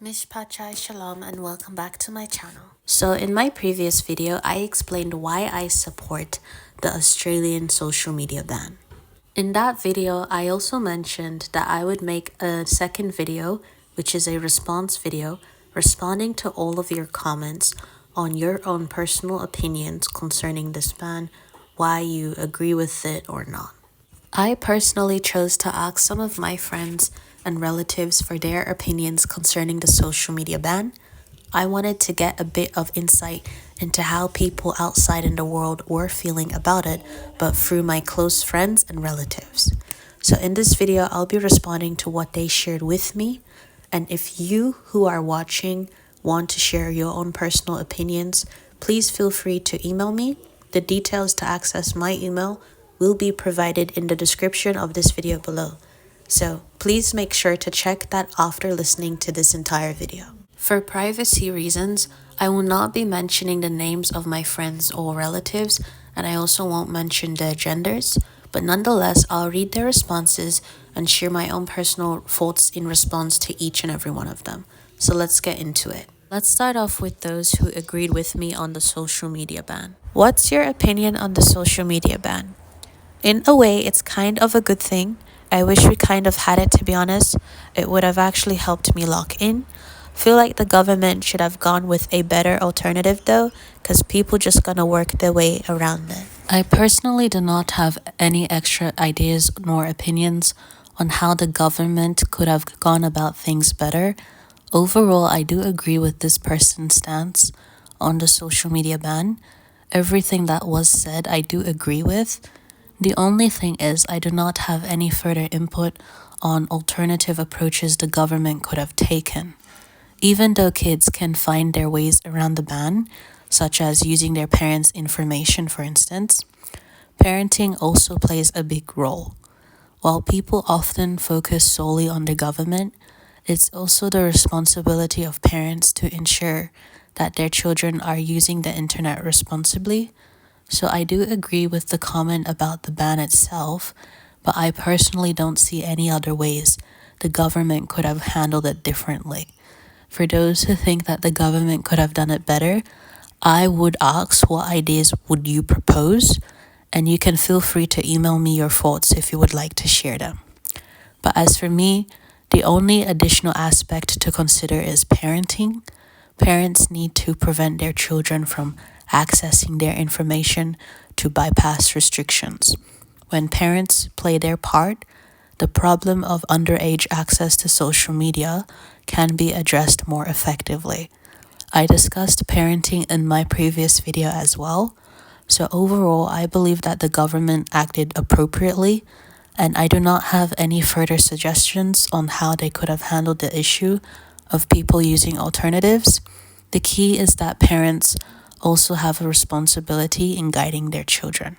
Mishpachai Shalom and welcome back to my channel. So in my previous video, I explained why I support the Australian social media ban. In that video, I also mentioned that I would make a second video, which is a response video, responding to all of your comments on your own personal opinions concerning this ban, why you agree with it or not. I personally chose to ask some of my friends and relatives for their opinions concerning the social media ban. I wanted to get a bit of insight into how people outside in the world were feeling about it, but through my close friends and relatives. So in this video, I'll be responding to what they shared with me. And if you who are watching want to share your own personal opinions, please feel free to email me. The details to access my email will be provided in the description of this video below. So please make sure to check that after listening to this entire video. For privacy reasons, I will not be mentioning the names of my friends or relatives, and I also won't mention their genders, but nonetheless, I'll read their responses and share my own personal thoughts in response to each and every one of them. So let's get into it. Let's start off with those who agreed with me on the social media ban. What's your opinion on the social media ban? In a way, it's kind of a good thing. I wish we kind of had it, to be honest. It would have actually helped me lock in. Feel like the government should have gone with a better alternative though, because people just gonna work their way around it. I personally do not have any extra ideas nor opinions on how the government could have gone about things better. Overall, I do agree with this person's stance on the social media ban. Everything that was said, I do agree with. The only thing is I do not have any further input on alternative approaches the government could have taken. Even though kids can find their ways around the ban, such as using their parents' information for instance, parenting also plays a big role. While people often focus solely on the government, it's also the responsibility of parents to ensure that their children are using the internet responsibly. So I do agree with the comment about the ban itself, but I personally don't see any other ways the government could have handled it differently. For those who think that the government could have done it better, I would ask what ideas would you propose, and you can feel free to email me your thoughts if you would like to share them. But as for me, the only additional aspect to consider is parenting. Parents need to prevent their children from accessing their information to bypass restrictions. When parents play their part, the problem of underage access to social media can be addressed more effectively. I discussed parenting in my previous video as well. So overall, I believe that the government acted appropriately, and I do not have any further suggestions on how they could have handled the issue of people using alternatives. The key is that parents also have a responsibility in guiding their children.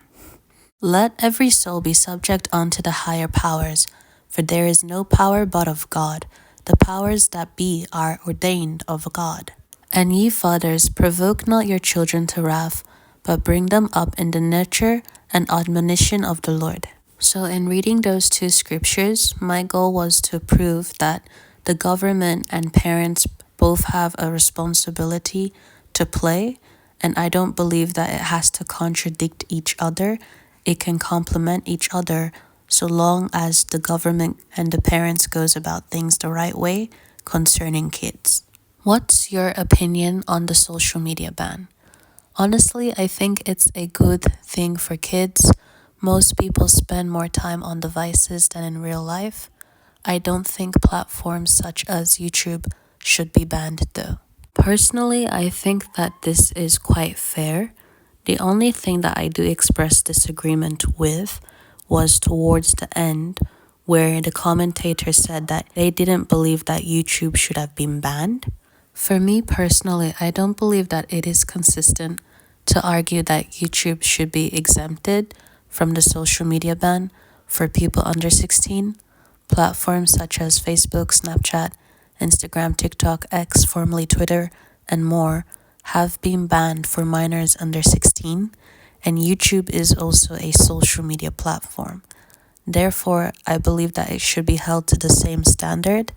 Let every soul be subject unto the higher powers, for there is no power but of God. The powers that be are ordained of God. And ye fathers, provoke not your children to wrath, but bring them up in the nurture and admonition of the Lord. So in reading those two scriptures, my goal was to prove that the government and parents both have a responsibility to play, and I don't believe that it has to contradict each other. It can complement each other so long as the government and the parents goes about things the right way concerning kids. What's your opinion on the social media ban? Honestly, I think it's a good thing for kids. Most people spend more time on devices than in real life. I don't think platforms such as YouTube should be banned though. Personally, I think that this is quite fair. The only thing that I do express disagreement with was towards the end, where the commentator said that they didn't believe that YouTube should have been banned. For me personally, I don't believe that it is consistent to argue that YouTube should be exempted from the social media ban for people under 16. Platforms such as Facebook, Snapchat, Instagram, TikTok, X, formerly Twitter, and more have been banned for minors under 16, and YouTube is also a social media platform. Therefore, I believe that it should be held to the same standard.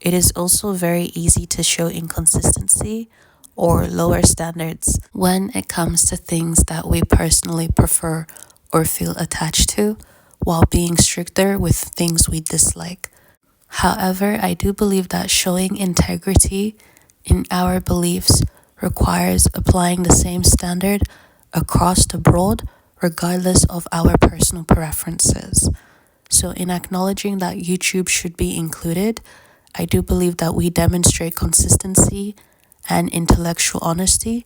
it is also very easy to show inconsistency or lower standards when it comes to things that we personally prefer or feel attached to, while being stricter with things we dislike. However, I do believe that showing integrity in our beliefs requires applying the same standard across the board, regardless of our personal preferences. So, in acknowledging that YouTube should be included, I do believe that we demonstrate consistency and intellectual honesty,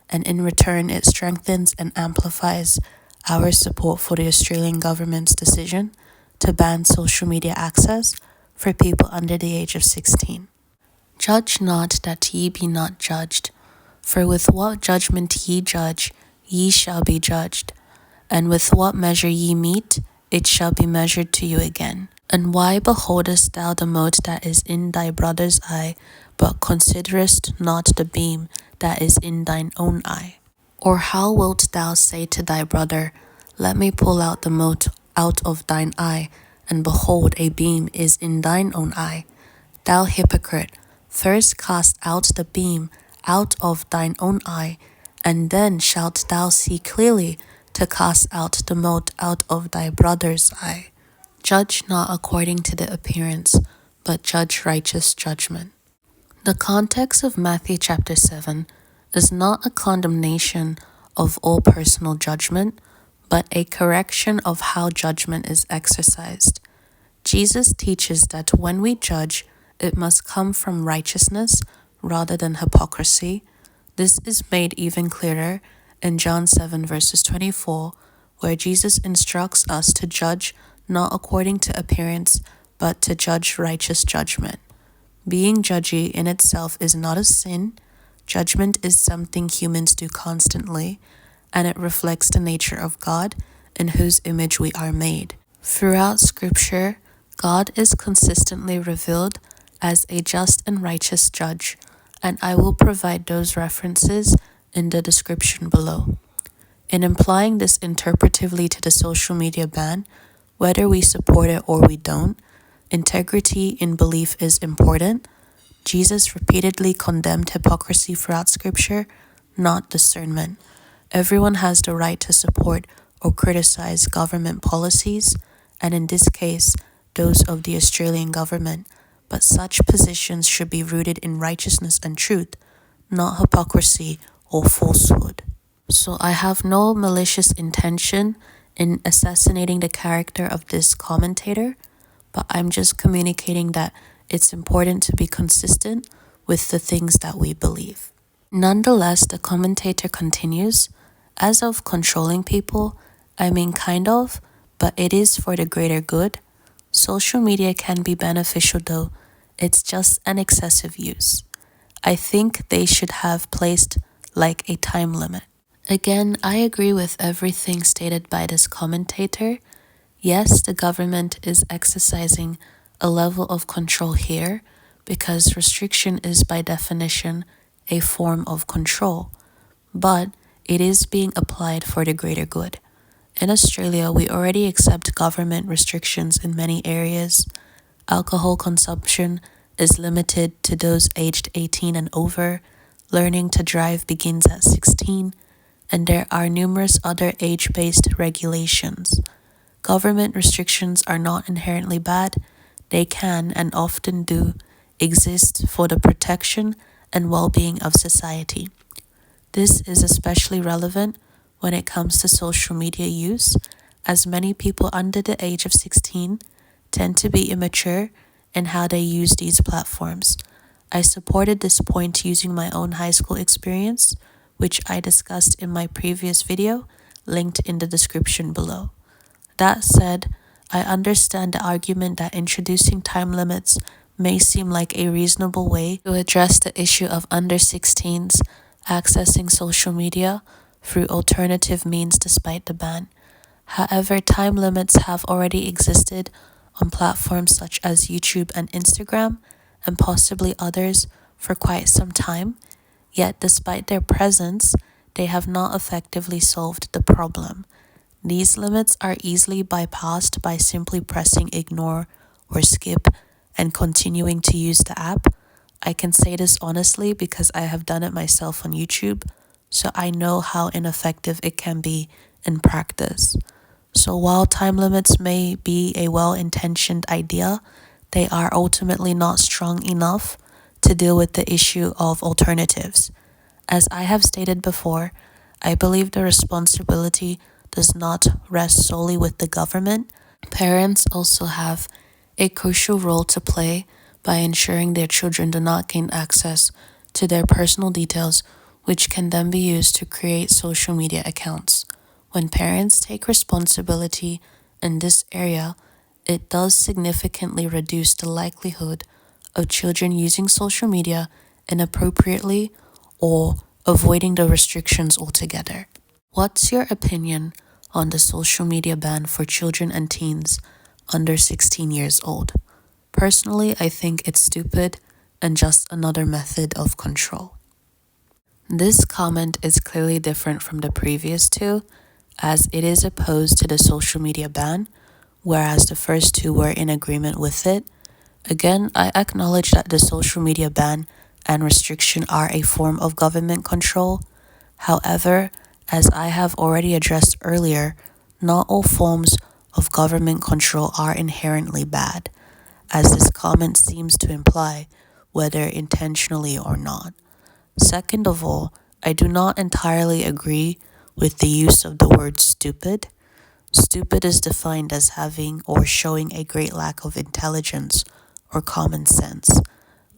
and in return, it strengthens and amplifies our support for the Australian government's decision to ban social media access for people under the age of 16. Judge not that ye be not judged, for with what judgment ye judge, ye shall be judged, and with what measure ye mete, it shall be measured to you again. And why beholdest thou the mote that is in thy brother's eye, but considerest not the beam that is in thine own eye? Or how wilt thou say to thy brother, let me pull out the mote out of thine eye, and behold, a beam is in thine own eye? Thou hypocrite, first cast out the beam out of thine own eye, and then shalt thou see clearly to cast out the mote out of thy brother's eye. Judge not according to the appearance, but judge righteous judgment. The context of Matthew chapter 7 is not a condemnation of all personal judgment, but a correction of how judgment is exercised. Jesus teaches that when we judge, it must come from righteousness rather than hypocrisy. This is made even clearer in John 7 verses 24, where Jesus instructs us to judge not according to appearance, but to judge righteous judgment. Being judgy in itself is not a sin. Judgment is something humans do constantly, and it reflects the nature of God, in whose image we are made. Throughout Scripture, God is consistently revealed as a just and righteous judge, and I will provide those references in the description below. In implying this interpretively to the social media ban, whether we support it or we don't, integrity in belief is important. Jesus repeatedly condemned hypocrisy throughout Scripture, not discernment. Everyone has the right to support or criticize government policies, and in this case, those of the Australian government, but such positions should be rooted in righteousness and truth, not hypocrisy or falsehood. So I have no malicious intention in assassinating the character of this commentator, but I'm just communicating that it's important to be consistent with the things that we believe. Nonetheless, the commentator continues, as of controlling people, I mean kind of, but it is for the greater good. Social media can be beneficial though, it's just an excessive use. I think they should have placed like a time limit. Again, I agree with everything stated by this commentator. Yes, the government is exercising a level of control here because restriction is by definition a form of control, but it is being applied for the greater good. In Australia, we already accept government restrictions in many areas. Alcohol consumption is limited to those aged 18 and over. Learning to drive begins at 16, and there are numerous other age-based regulations. Government restrictions are not inherently bad. They can, and often do, exist for the protection and well-being of society. This is especially relevant when it comes to social media use, as many people under the age of 16 tend to be immature in how they use these platforms. I supported this point using my own high school experience, which I discussed in my previous video, linked in the description below. That said, I understand the argument that introducing time limits may seem like a reasonable way to address the issue of under 16s accessing social media through alternative means despite the ban. However, time limits have already existed on platforms such as YouTube and Instagram, and possibly others, for quite some time. Yet, despite their presence, they have not effectively solved the problem. These limits are easily bypassed by simply pressing ignore or skip and continuing to use the app. I can say this honestly because I have done it myself on YouTube, so I know how ineffective it can be in practice. So while time limits may be a well-intentioned idea, they are ultimately not strong enough to deal with the issue of alternatives. As I have stated before, I believe the responsibility does not rest solely with the government. Parents also have a crucial role to play by ensuring their children do not gain access to their personal details, which can then be used to create social media accounts. When parents take responsibility in this area, it does significantly reduce the likelihood of children using social media inappropriately or avoiding the restrictions altogether. What's your opinion on the social media ban for children and teens under 16 years old? Personally, I think it's stupid and just another method of control. This comment is clearly different from the previous two, as it is opposed to the social media ban, whereas the first two were in agreement with it. Again, I acknowledge that the social media ban and restriction are a form of government control. However, as I have already addressed earlier, not all forms of government control are inherently bad, as this comment seems to imply, whether intentionally or not. Second of all, I do not entirely agree with the use of the word stupid. Stupid is defined as having or showing a great lack of intelligence or common sense.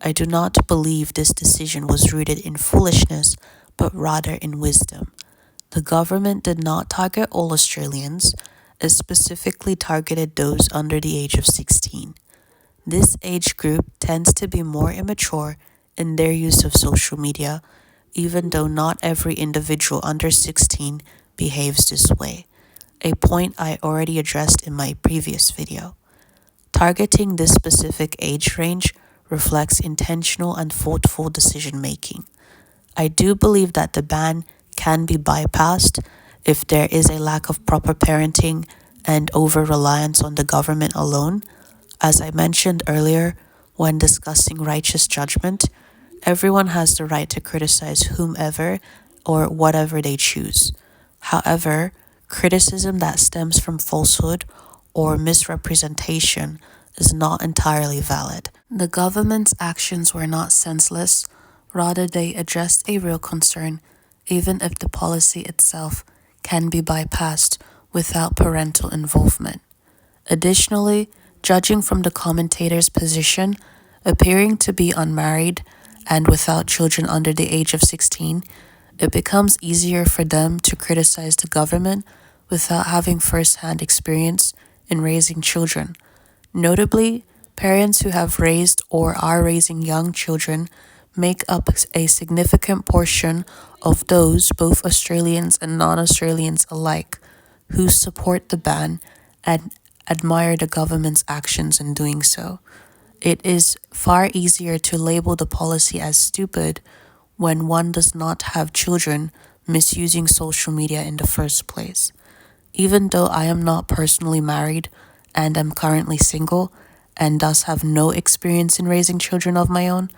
I do not believe this decision was rooted in foolishness, but rather in wisdom. The government did not target all Australians, it specifically targeted those under the age of 16. This age group tends to be more immature in their use of social media, even though not every individual under 16 behaves this way, a point I already addressed in my previous video. Targeting this specific age range reflects intentional and thoughtful decision making. I do believe that the ban can be bypassed if there is a lack of proper parenting and over-reliance on the government alone. As I mentioned earlier when discussing righteous judgment, everyone has the right to criticize whomever or whatever they choose. However, criticism that stems from falsehood or misrepresentation is not entirely valid. The government's actions were not senseless, rather they addressed a real concern, even if the policy itself can be bypassed without parental involvement. Additionally, judging from the commentator's position, appearing to be unmarried and without children under the age of 16, it becomes easier for them to criticize the government without having first-hand experience in raising children. Notably, parents who have raised or are raising young children make up a significant portion of those, both Australians and non-Australians alike, who support the ban and admire the government's actions in doing so. It is far easier to label the policy as stupid when one does not have children misusing social media in the first place. Even though I am not personally married and am currently single and thus have no experience in raising children of my own,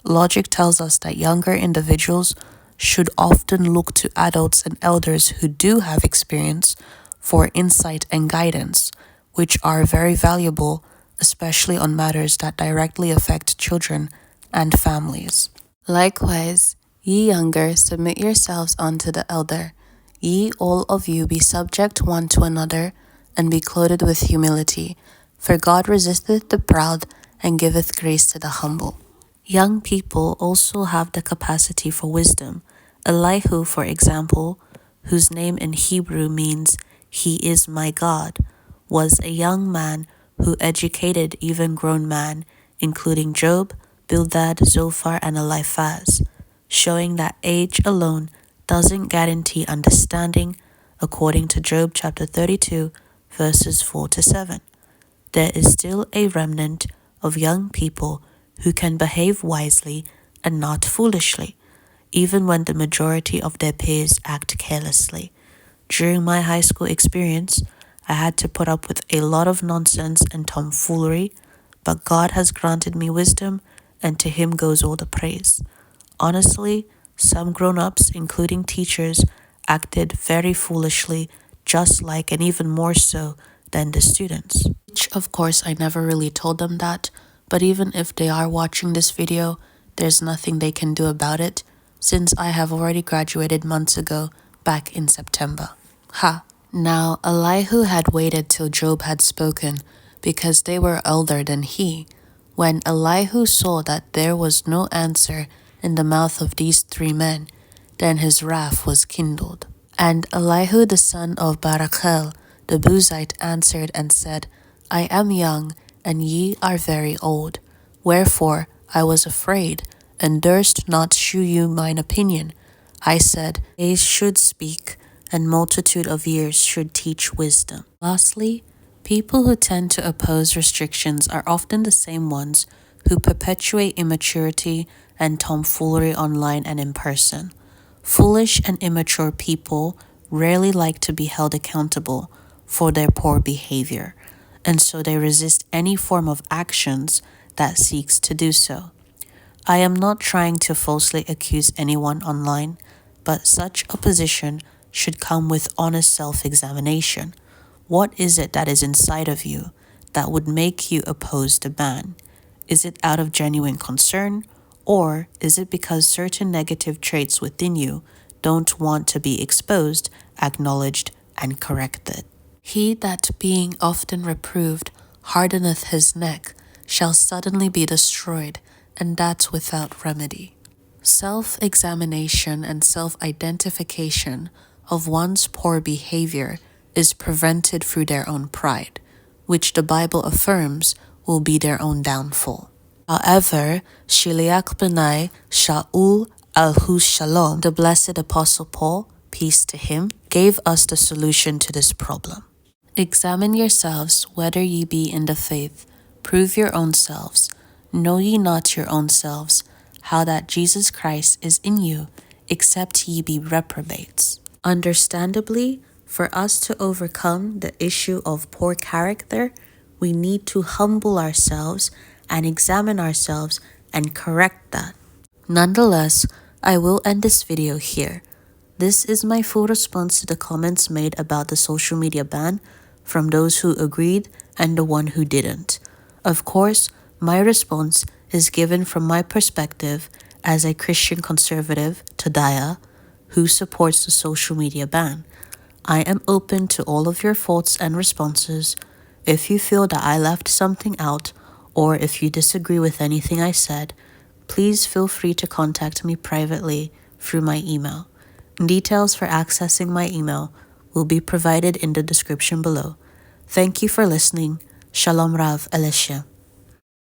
logic tells us that younger individuals should often look to adults and elders who do have experience for insight and guidance, which are very valuable, especially on matters that directly affect children and families. Likewise, ye younger, submit yourselves unto the elder. Ye all of you be subject one to another, and be clothed with humility. For God resisteth the proud, and giveth grace to the humble. Young people also have the capacity for wisdom. Elihu, for example, whose name in Hebrew means, "He is my God," was a young man who educated even grown men, including Job, Bildad, Zophar, and Eliphaz, showing that age alone doesn't guarantee understanding, according to Job chapter 32, verses 4-7. There is still a remnant of young people who can behave wisely and not foolishly, even when the majority of their peers act carelessly. During my high school experience, I had to put up with a lot of nonsense and tomfoolery, but God has granted me wisdom, and to Him goes all the praise. Honestly, some grown-ups, including teachers, acted very foolishly, just like and even more so than the students. Which, of course, I never really told them that, but even if they are watching this video, there's nothing they can do about it, since I have already graduated months ago, back in September. Ha! Now, Elihu had waited till Job had spoken, because they were older than he. When Elihu saw that there was no answer in the mouth of these 3 men, then his wrath was kindled. And Elihu the son of Barachel the Buzite answered and said, I am young, and ye are very old. Wherefore I was afraid, and durst not shew you mine opinion. I said, days should speak, and multitude of years should teach wisdom. Lastly, people who tend to oppose restrictions are often the same ones who perpetuate immaturity and tomfoolery online and in person. Foolish and immature people rarely like to be held accountable for their poor behavior, and so they resist any form of actions that seeks to do so. I am not trying to falsely accuse anyone online, but such opposition should come with honest self-examination. What is it that is inside of you that would make you oppose the ban? Is it out of genuine concern, or is it because certain negative traits within you don't want to be exposed, acknowledged, and corrected? He that being often reproved hardeneth his neck shall suddenly be destroyed, and that without remedy. Self-examination and self-identification of one's poor behavior is prevented through their own pride, which the Bible affirms will be their own downfall. However, Shiliach Benai Shaul Alhu Shalom, the blessed Apostle Paul, peace to him, gave us the solution to this problem. Examine yourselves whether ye be in the faith. Prove your own selves. Know ye not your own selves, how that Jesus Christ is in you, except ye be reprobates. Understandably, for us to overcome the issue of poor character, we need to humble ourselves and examine ourselves and correct that. Nonetheless, I will end this video here. This is my full response to the comments made about the social media ban from those who agreed and the one who didn't. Of course, my response is given from my perspective as a Christian conservative, Tadaya, who supports the social media ban. I am open to all of your thoughts and responses. If you feel that I left something out, or if you disagree with anything I said, please feel free to contact me privately through my email. Details for accessing my email will be provided in the description below. Thank you for listening. Shalom Rav Elisha.